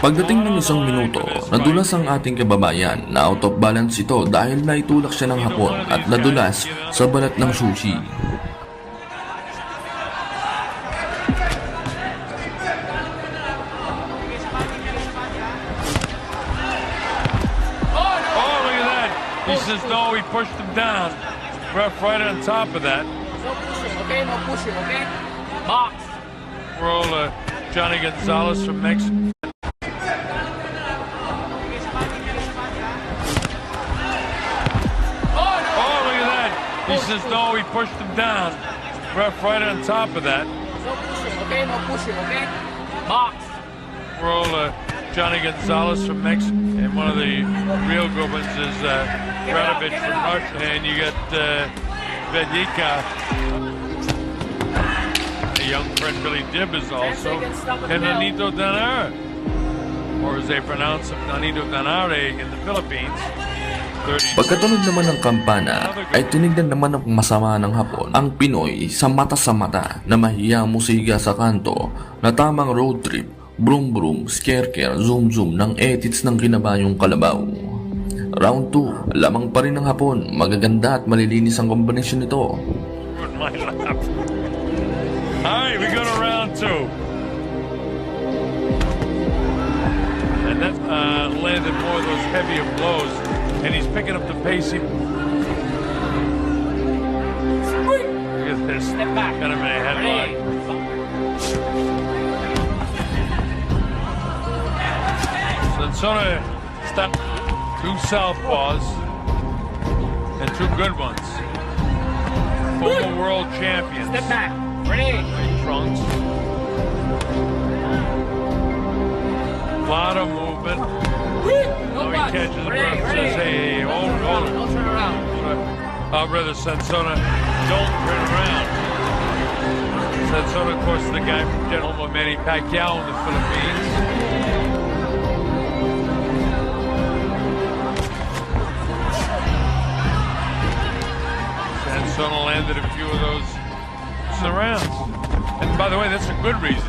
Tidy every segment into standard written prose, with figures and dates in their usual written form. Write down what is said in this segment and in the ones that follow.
Pagdating ng isang minuto, nadulas ang ating kababayan na out of balance ito dahil naitulak siya ng hapon at nadulas sa balat ng sushi. Oh, look at that. He says no, he pushed him down. Ref right on top of that. No pushing, okay? No pushing, okay? Box. Roll Johnny Gonzalez from Mexico. Oh, look at that. He says no, he pushed him down. Ref right on top of that. No pushing, okay? No pushing, okay? Box. Roll Johnny Gonzalez from Mexico. And one of the real good ones is Radovich from Russia. And you got Vedika. A young friend Billy Dibbs also. And Nanito Danare. Or as they pronounce him, Nanito Danare in the Philippines. Pagkatunog naman ng kampana ay tinignan naman ng masama ng hapon ang Pinoy sa mata na mahiyang musiga sa kanto na tamang road trip, brum brum, scare zoom zoom ng edits ng kinabayong kalabaw. Round 2, lamang pa rin ng hapon, magaganda at malilinis ang kombinasyon nito. My lap. Alright, we go to round 2. And that landed more of those heavier blows. And he's picking up the pace. Look at this. Step back. Got him in a headlock. Sansona stopped 2 southpaws and 2 good ones. Former world champions. Step back. Ready? Trunks. A lot of movement. No He box. catches the Ready, breath, ready. says, hey, hold it. Don't turn around. I'd rather Sansona don't turn around. Sansona, of course, is the guy from Gentleman Manny Pacquiao in the Philippines. Sansona landed a few of those rounds. And by the way, that's a good reason.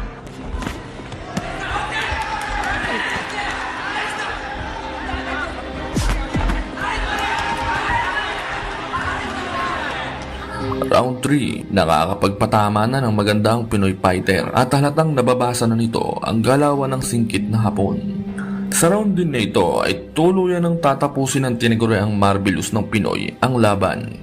Round 3, nakakapagpatama na ng magandang Pinoy fighter at halatang nababasa na nito ang galawan ng singkit na hapon. Sa round din na ito ay tuluyan ng tatapusin ng tinaguriang Marvelous ng Pinoy ang laban.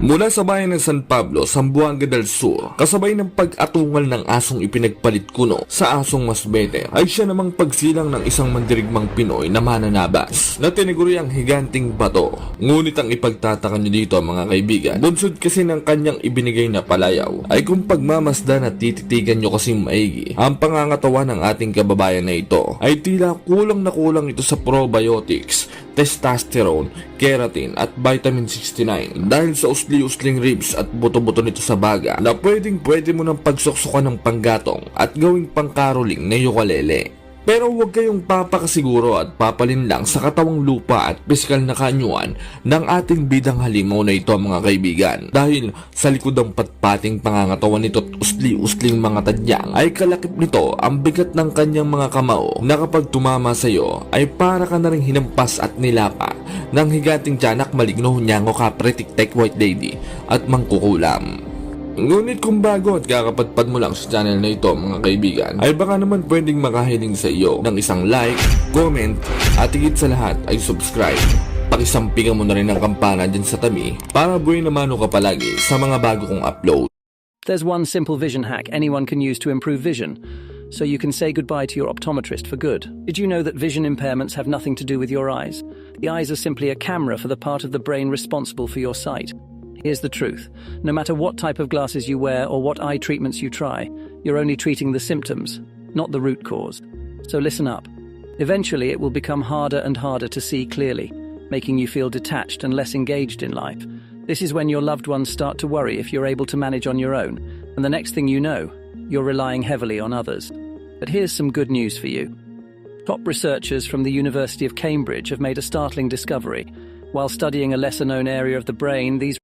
Mula sa bayan ng San Pablo, Zamboanga del Sur, kasabay ng pag-atungal ng asong ipinagpalit kuno sa asong mas better, ay siya namang pagsilang ng isang mandirigmang Pinoy na mananabas na tinaguriang higanting bato. Ngunit ang ipagtataka niyo dito mga kaibigan, bunsod kasi ng kanyang ibinigay na palayaw, ay kung pagmamasdan at tititigan nyo kasi maigi, ang pangangatawan ng ating kababayan na ito ay tila kulang na kulang ito sa probiotics, testosterone, keratin at vitamin 69 dahil sa usli-usling ribs at buto-buto nito sa baga na pwede mo ng pagsuksukan ng panggatong at gawing pangkaroling na ukulele. Pero huwag kayong papakasiguro at papalin lang sa katawang lupa at pisikal na kanyuan ng ating bidang halimaw na ito mga kaibigan. Dahil sa likod ng patpating pangangatawan nito at usli-usling mga tadyang ay kalakip nito ang bigat ng kanyang mga kamao na kapag tumama sa iyo ay para ka na rin hinampas at nilapa ng higanting tiyanak maligno hunyango ka pretik-tek white lady at mangkukulam. Ngunit kung bago at kakapadpad mo lang sa channel na ito mga kaibigan, ay baka naman pwedeng makahiling sa iyo ng isang like, comment, at higit sa lahat ay subscribe pakisampigan mo na rin ang kampana dyan sa tabi para buhay na mano ka palagi sa mga bago kong upload. There's one simple vision hack anyone can use to improve vision, so you can say goodbye to your optometrist for good. Did you know that vision impairments have nothing to do with your eyes? The eyes are simply a camera for the part of the brain responsible for your sight. Here's the truth. No matter what type of glasses you wear or what eye treatments you try, you're only treating the symptoms, not the root cause. So listen up. Eventually, it will become harder and harder to see clearly, making you feel detached and less engaged in life. This is when your loved ones start to worry if you're able to manage on your own, and the next thing you know, you're relying heavily on others. But here's some good news for you. Top researchers from the University of Cambridge have made a startling discovery. While studying a lesser-known area of the brain, these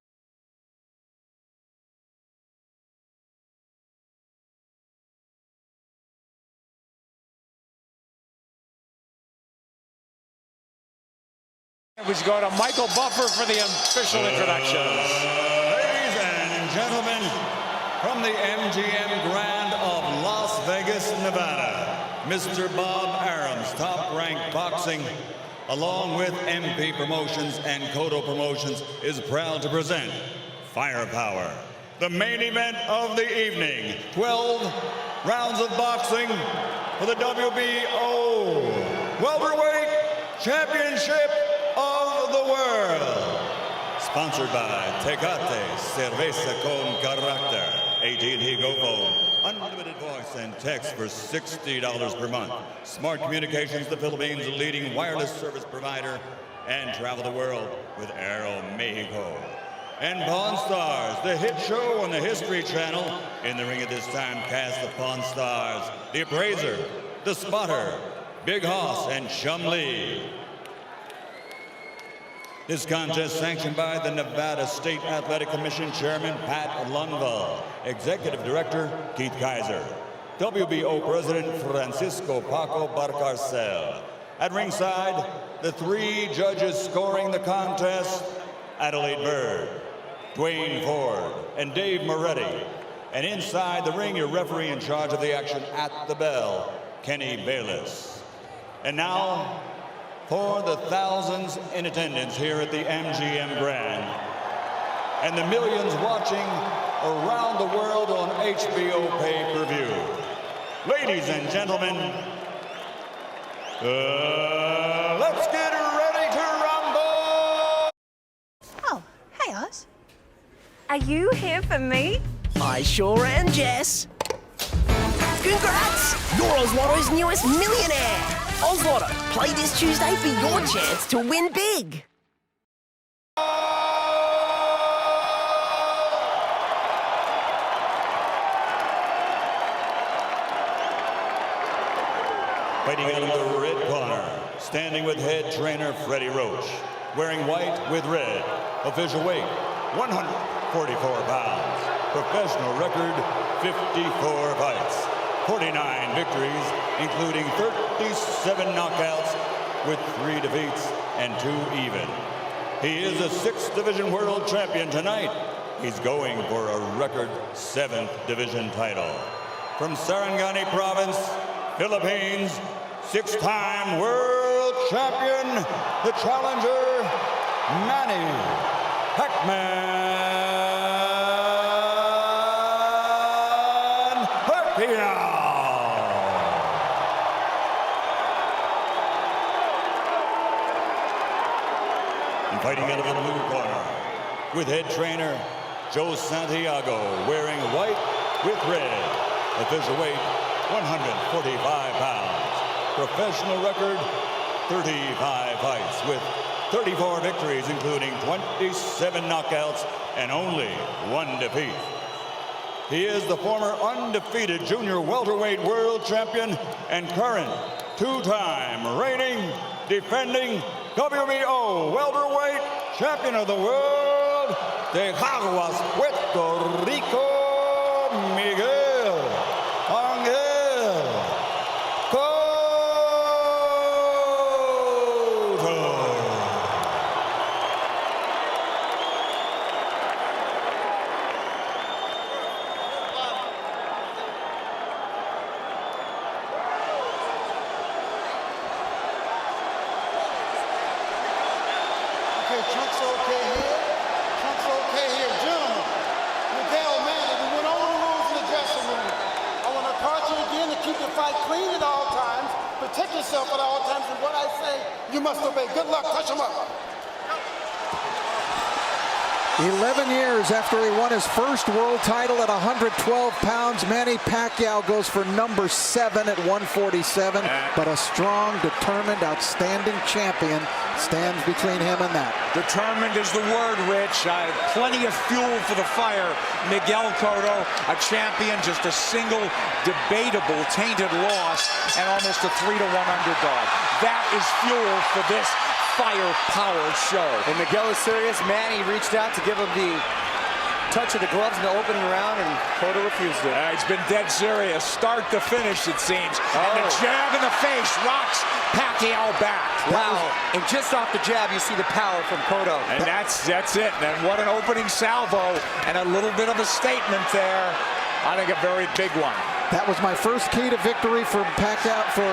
We go to Michael Buffer for the official introductions. Ladies and gentlemen, from the MGM Grand of Las Vegas, Nevada, Mr. Bob Arams, top-ranked boxing, along with MP Promotions and Kodo Promotions, is proud to present Firepower, the main event of the evening. 12 rounds of boxing for the WBO Welterweight Championship of the world. Sponsored by Tecate Cerveza con Carácter. AT&T Go Phone. Unlimited voice and text for $60 per month. Smart Communications, the Philippines' leading wireless service provider. And travel the world with Aeromexico. And Pawn Stars, the hit show on the History Channel. In the ring at this time, cast of Pawn Stars, The Appraiser, The Spotter, Big Hoss, and Chum Lee. This contest sanctioned by the Nevada State Athletic Commission Chairman Pat Lundvall, Executive Director Keith Kaiser, WBO President Francisco Paco Barcarcel. At ringside, the three judges scoring the contest, Adelaide Bird, Dwayne Ford, and Dave Moretti. And inside the ring, your referee in charge of the action at the bell, Kenny Bayless. And now, for the thousands in attendance here at the MGM Grand and the millions watching around the world on HBO pay-per-view. Ladies and gentlemen, let's get ready to rumble! Oh, hey, Oz. Are you here for me? I sure am, Jess. Congrats! You're Ozlotto's newest millionaire! Ozlotto, play this Tuesday for your chance to win big! Fighting out of the red corner, standing with head trainer Freddie Roach, wearing white with red, official weight 144 pounds, professional record 54 fights, 49 victories, including 37 knockouts with 3 defeats and 2 even. He is a 6th Division World Champion tonight. He's going for a record 7th Division title. From Sarangani Province, Philippines, 6-time World Champion, the challenger, Manny Pacquiao. And fighting out of the blue corner, with head trainer Joe Santiago, wearing white with red, official weight 145 pounds, professional record 35 fights with 34 victories, including 27 knockouts and only 1 defeat. He is the former undefeated junior welterweight world champion and current 2-time reigning, defending WBO welterweight champion of the world, de Caguas, Puerto Rico, Miguel Angel Cotto. Okay, Chunk's okay here. Chunk's okay here. Gentlemen, Miguel Manny, we went over the rules in the dressing room. I want to caution you again to keep the fight clean at all times, protect yourself at all times, and what I say, you must obey. Good luck. Touch him up. 11 years after he won his first world title at 112 pounds, Manny Pacquiao goes for number 7 at 147. But a strong, determined, outstanding champion stands between him and that. Determined is the word, Rich. Plenty of fuel for the fire. Miguel Cotto, a champion, just a single debatable, tainted loss, and almost a 3-1 underdog. That is fuel for this firepower show. And Miguel is serious. Manny reached out to give him the touch of the gloves in the opening round, and Cotto refused it. He's been dead serious, start to finish, it seems. And the jab in the face rocks Pacquiao back. Wow. And just off the jab, you see the power from Cotto. And that's it. And what an opening salvo, and a little bit of a statement there. I think a very big one. That was my first key to victory for Pacquiao, for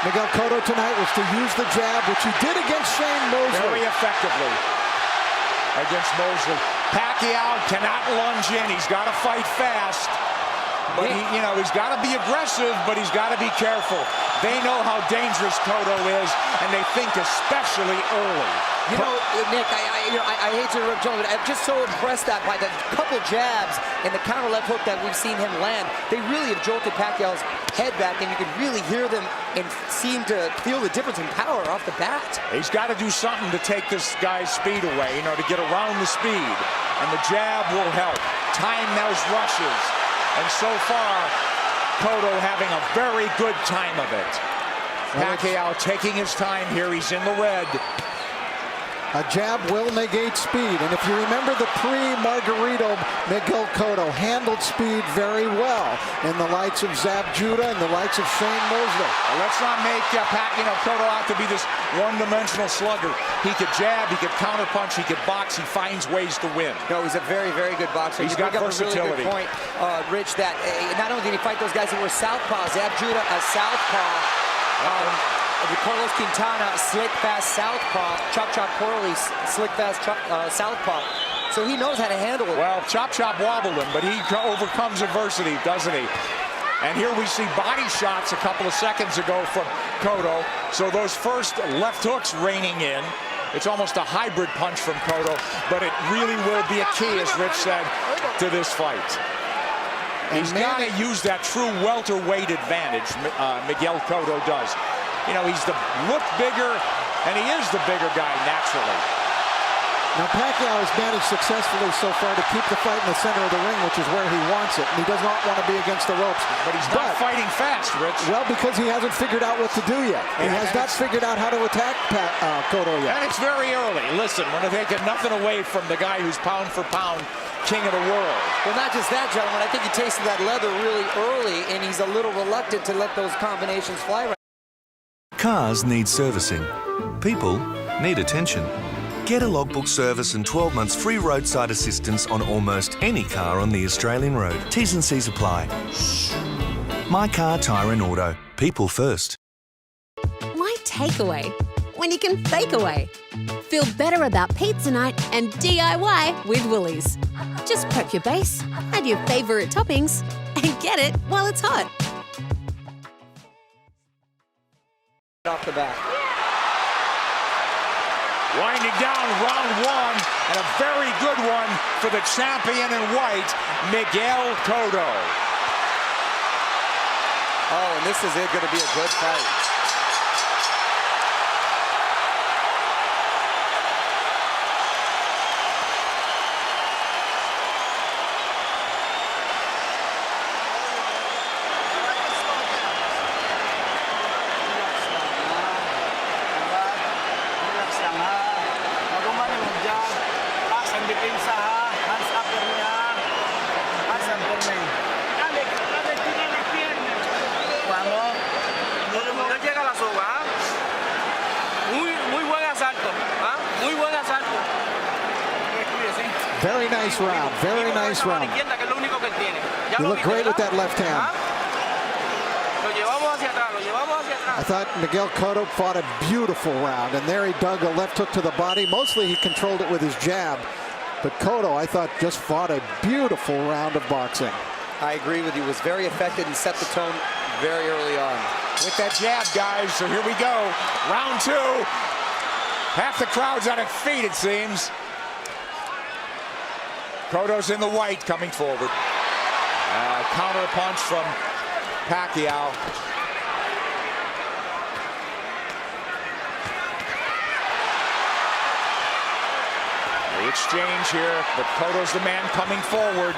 Miguel Cotto tonight, was to use the jab, which he did against Shane Mosley. Very effectively against Mosley. Pacquiao cannot lunge in. He's got to fight fast. But he's got to be aggressive, but he's got to be careful. They know how dangerous Cotto is, and they think especially early. You know, Nick, I hate to interrupt Jones, but I'm just so impressed that by the couple jabs and the counter left hook that we've seen him land, they really have jolted Pacquiao's head back, and you can really hear them and seem to feel the difference in power off the bat. He's got to do something to take this guy's speed away, to get around the speed, and the jab will help. Time those rushes, and so far, Cotto having a very good time of it. Pacquiao taking his time here. He's in the red. A jab will negate speed, and if you remember the pre-Margarito, Miguel Cotto handled speed very well in the likes of Zab Judah and the likes of Shane Mosley. Let's not make Cotto out to be this one-dimensional slugger. He could jab, he could counterpunch, he could box, he finds ways to win. No, he's a very, very good boxer. He's got versatility. A really good point, Rich, that not only did he fight those guys that were southpaw, Zab Judah a southpaw, Carlos Quintana, slick, fast southpaw. Chop Chop Corley, slick, fast southpaw. So he knows how to handle it. Well, Chop wobbled him, but he overcomes adversity, doesn't he? And here we see body shots a couple of seconds ago from Cotto. So those first left hooks raining in. It's almost a hybrid punch from Cotto, but it really will be a key, as Rich said, to this fight. He's got to use that true welterweight advantage, Miguel Cotto does. He's look bigger, and he is the bigger guy naturally. Now, Pacquiao has managed successfully so far to keep the fight in the center of the ring, which is where he wants it. And he does not want to be against the ropes. But he's not fighting fast, Rich. Well, because he hasn't figured out what to do yet. He has not figured out how to attack Cotto yet. And it's very early. Listen, we're taking nothing away from the guy who's pound for pound king of the world. Well, not just that, gentlemen. I think he tasted that leather really early, and he's a little reluctant to let those combinations fly. Cars need servicing. People need attention. Get a logbook service and 12 months free roadside assistance on almost any car on the Australian road. T's and C's apply. My Car, Tyre and Auto. People first. Why takeaway when you can fake away? Feel better about pizza night and DIY with Woolies. Just prep your base, add your favourite toppings, and get it while it's hot. Off the bat. Winding down round one, and a very good one for the champion in white, Miguel Cotto. Oh, and this is going to be a good fight. Very nice round. Very nice round. You look great with that left hand. Lo llevamos hacia atrás. I thought Miguel Cotto fought a beautiful round, and there he dug a left hook to the body. Mostly he controlled it with his jab. But Cotto, I thought, just fought a beautiful round of boxing. I agree with you. Was very effective and set the tone very early on. With that jab, guys. So here we go. Round 2. Half the crowd's on its feet, it seems. Cotto's in the white, coming forward. Counter punch from Pacquiao. The exchange here, but Cotto's the man coming forward.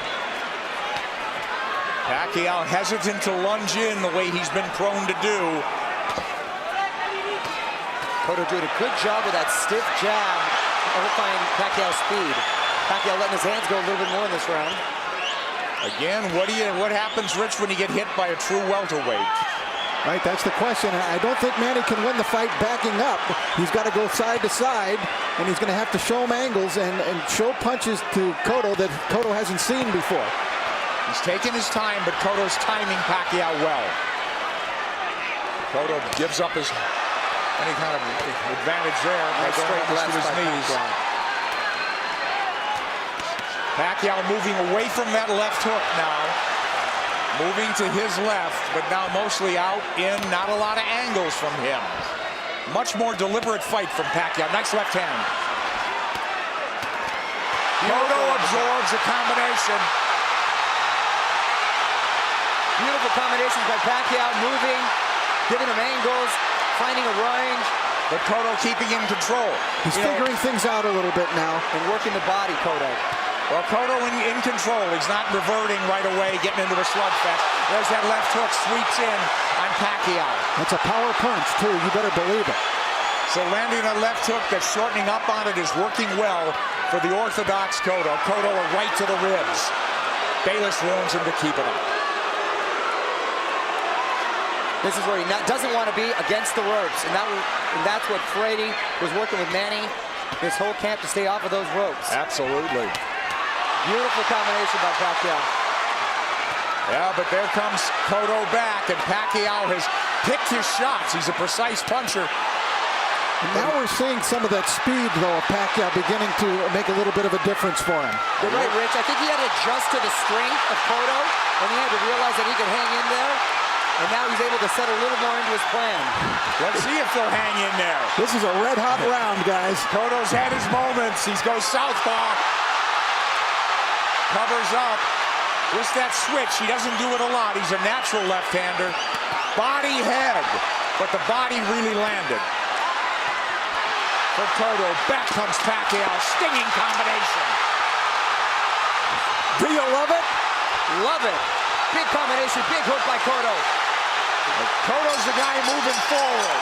Pacquiao hesitant to lunge in the way he's been prone to do. Cotto doing a good job with that stiff jab, overflying Pacquiao's speed. Pacquiao letting his hands go a little bit more in this round. Again, what happens, Rich, when you get hit by a true welterweight? Right, that's the question. I don't think Manny can win the fight backing up. He's got to go side to side, and he's going to have to show him angles and show punches to Cotto that Cotto hasn't seen before. He's taking his time, but Cotto's timing Pacquiao well. Cotto gives up any kind of advantage there by going to his knees. Pacquiao moving away from that left hook now. Moving to his left, but now mostly out in, not a lot of angles from him. Much more deliberate fight from Pacquiao. Nice left hand. Cotto absorbs a combination. Beautiful combinations by Pacquiao, moving, giving him angles, finding a range. But Cotto keeping in control. He's figuring things out a little bit now. And working the body, Cotto. Well, Cotto in control. He's not reverting right away, getting into a slugfest. There's that left hook, sweeps in on Pacquiao. That's a power punch, too. You better believe it. So landing a left hook that's shortening up on it is working well for the orthodox Cotto. Cotto a right to the ribs. Bayless warns him to keep it up. This is where he doesn't want to be against the ropes. And that's what Frady was working with Manny this whole camp, to stay off of those ropes. Absolutely. Beautiful combination by Pacquiao. Yeah, but there comes Cotto back, and Pacquiao has picked his shots. He's a precise puncher. And now we're seeing some of that speed, though, of Pacquiao beginning to make a little bit of a difference for him. You're right, Rich. I think he had to adjust to the strength of Cotto, and he had to realize that he could hang in there. And now he's able to set a little more into his plan. Let's see if they'll hang in there. This is a red-hot round, guys. Cotto's had his moments. He goes southpaw. Covers up. Just that switch. He doesn't do it a lot. He's a natural left-hander. Body head. But the body really landed. For Cotto. Back comes Pacquiao. Stinging combination. Do you love it? Love it. Big combination. Big hook by Cotto. Cotto's the guy moving forward.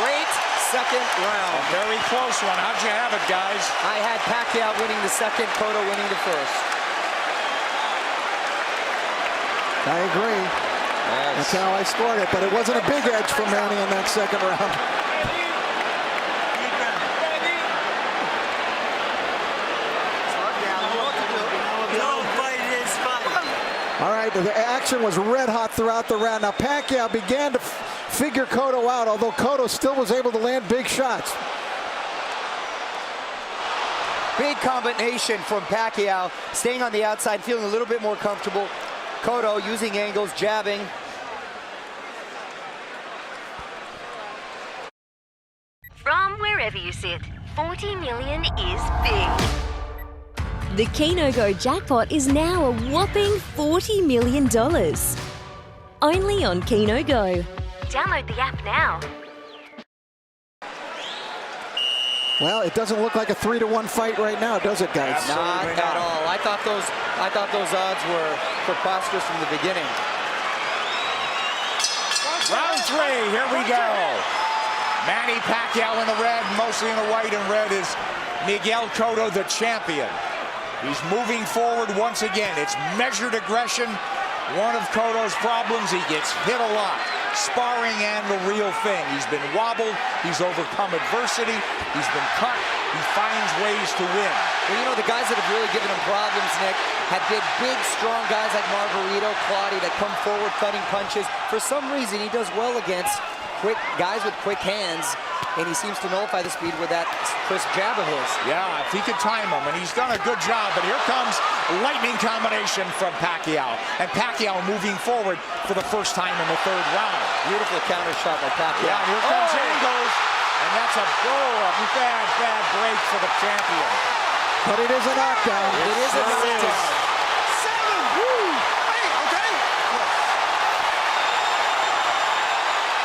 Great second round. A very close one. How'd you have it, guys? I had Pacquiao winning the second, Cotto winning the first. I agree. Yes. That's how I scored it, but it wasn't a big edge for Manny in that second round. All right, the action was red hot throughout the round. Now Pacquiao began to figure Cotto out, although Cotto still was able to land big shots. Big combination from Pacquiao, staying on the outside, feeling a little bit more comfortable. Cotto using angles, jabbing. From wherever you sit, 40 million is big. The Keno Go jackpot is now a whopping $40 million. Only on Keno Go. Download the app now. Well, it doesn't look like a 3-1 fight right now, does it, guys? Not at all. I thought those odds were preposterous from the beginning. Round 3, here we go. Manny Pacquiao in the red, mostly in the white, and red is Miguel Cotto, the champion. He's moving forward once again. It's measured aggression. One of Cotto's problems, he gets hit a lot. sparring and the real thing. He's been wobbled, he's overcome adversity, he's been cut, he finds ways to win. Well, you know, the guys that have really given him problems, Nick, have been big, strong guys like Margarito, Claudio that come forward cutting punches. For some reason, he does well against quick guys with quick hands, and he seems to nullify the speed with that crisp jab of his. Yeah, if he could time him, and he's done a good job, but here comes lightning combination from Pacquiao, and Pacquiao moving forward for the first time in the third round. Beautiful counter shot by Pacquiao. Yeah, here comes Angles, and that's a bad break for the champion. But it is a knockdown. It is a knockdown.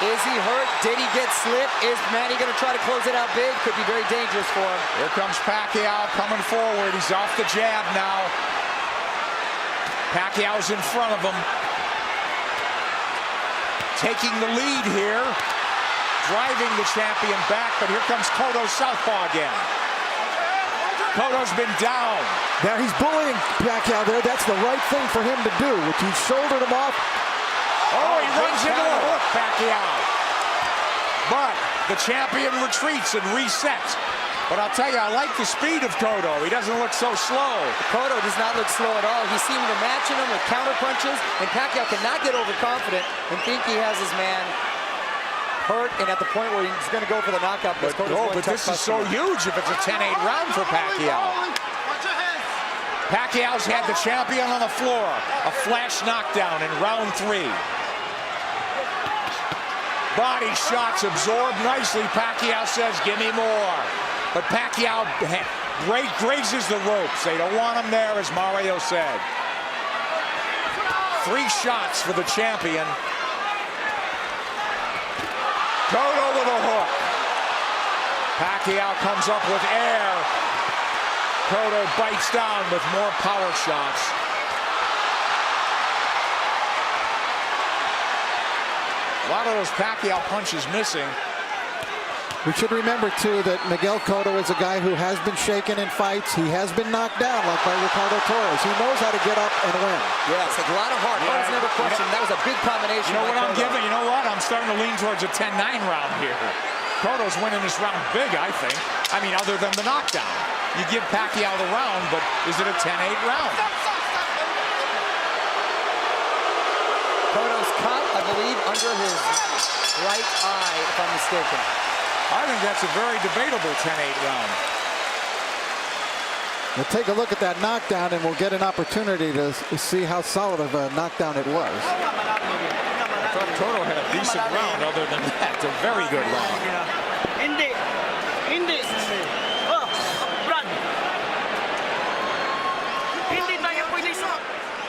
Is he hurt? Did he get slipped? Is Manny going to try to close it out big? Could be very dangerous for him. Here comes Pacquiao coming forward. He's off the jab now. Pacquiao's in front of him. Taking the lead here. Driving the champion back, but here comes Cotto southpaw again. Cotto's been down. Now he's bullying Pacquiao there. That's the right thing for him to do. Which he shouldered him off. Oh, he runs into the hook, Pacquiao. But the champion retreats and resets. But I'll tell you, I like the speed of Cotto. He doesn't look so slow. Cotto does not look slow at all. He seemed to matching him with counter punches, and Pacquiao cannot get overconfident and think he has his man hurt and at the point where he's going to go for the knockout. But this is so huge if it's a 10-8 round for Pacquiao. Pacquiao's had the champion on the floor. A flash knockdown in round 3. Body shots absorbed nicely. Pacquiao says, give me more. But Pacquiao grazes the ropes. They don't want him there, as Mario said. 3 shots for the champion. Cotto with a hook. Pacquiao comes up with air. Cotto bites down with more power shots. A lot of those Pacquiao punches missing. We should remember, too, that Miguel Cotto is a guy who has been shaken in fights. He has been knocked down, like by Ricardo Torres. He knows how to get up and win. Yes, a lot of heart. Heart is never questioned. That was a big combination. You know what I'm giving? You know what? I'm starting to lean towards a 10-9 round here. Cotto's winning this round big, I think. I mean, other than the knockdown. You give Pacquiao the round, but is it a 10-8 round? Cotto's cut, I believe, under his right eye, if I'm mistaken. I think that's a very debatable 10-8 round. We'll take a look at that knockdown, and we'll get an opportunity to see how solid of a knockdown it was. I thought Cotto had a decent round. Other than that, a very good round.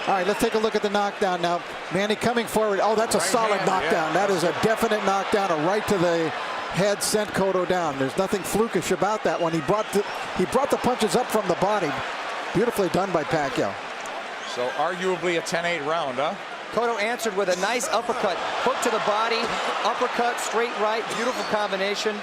All right, let's take a look at the knockdown now. Manny coming forward. Oh, that's a solid knockdown. That is a definite knockdown, a right to the head, sent Cotto down. There's nothing flukish about that one. He brought the punches up from the body. Beautifully done by Pacquiao. So arguably a 10-8 round, huh? Cotto answered with a nice uppercut. Hook to the body, uppercut, straight right. Beautiful combination.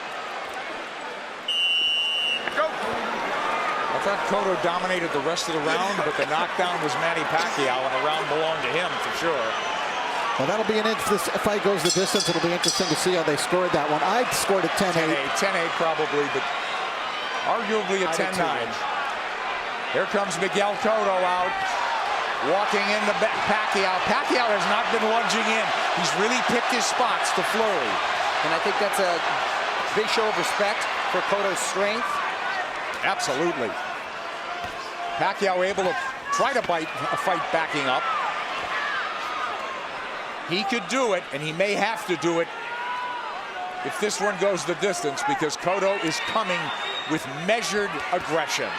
I thought Cotto dominated the rest of the round, but the knockdown was Manny Pacquiao, and the round belonged to him for sure. Well, that'll be if this fight goes the distance, it'll be interesting to see how they scored that one. I scored a 10-8. 10-8 probably, but arguably a 10-9. Here comes Miguel Cotto out, walking into Pacquiao. Pacquiao has not been lunging in. He's really picked his spots to flurry. And I think that's a big show of respect for Cotto's strength. Absolutely. Pacquiao able to try to fight backing up. He could do it, and he may have to do it if this one goes the distance, because Cotto is coming with measured aggression.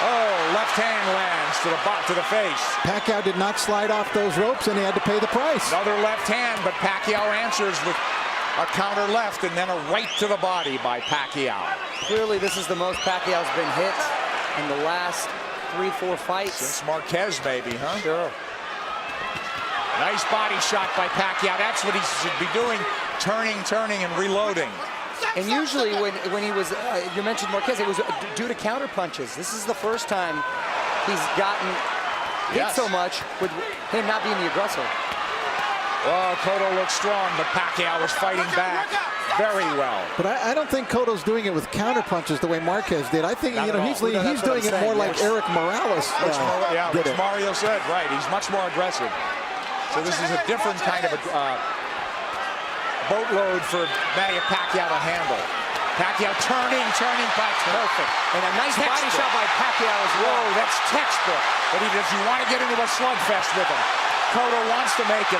Oh, left hand lands to the face. Pacquiao did not slide off those ropes, and he had to pay the price. Another left hand, but Pacquiao answers with a counter left and then a right to the body by Pacquiao. Clearly, this is the most Pacquiao's been hit in the last 3-4 fights. Since Marquez, maybe, huh? Sure. Nice body shot by Pacquiao. That's what he should be doing, turning, and reloading. And usually when he was, you mentioned Marquez, it was due to counter punches. This is the first time he's gotten hit so much with him not being the aggressor. Oh, Cotto looks strong, but Pacquiao was fighting back very well. But I don't think Cotto's doing it with counter punches the way Marquez did. I think he's doing it more like Eric Morales which Mario said. Right, he's much more aggressive. So this is a different kind of a boatload for Manny Pacquiao to handle. Pacquiao turning back, perfect. And a nice body shot by Pacquiao as well. Whoa, that's textbook. But does he want to get into a slugfest with him? Cotto wants to make it.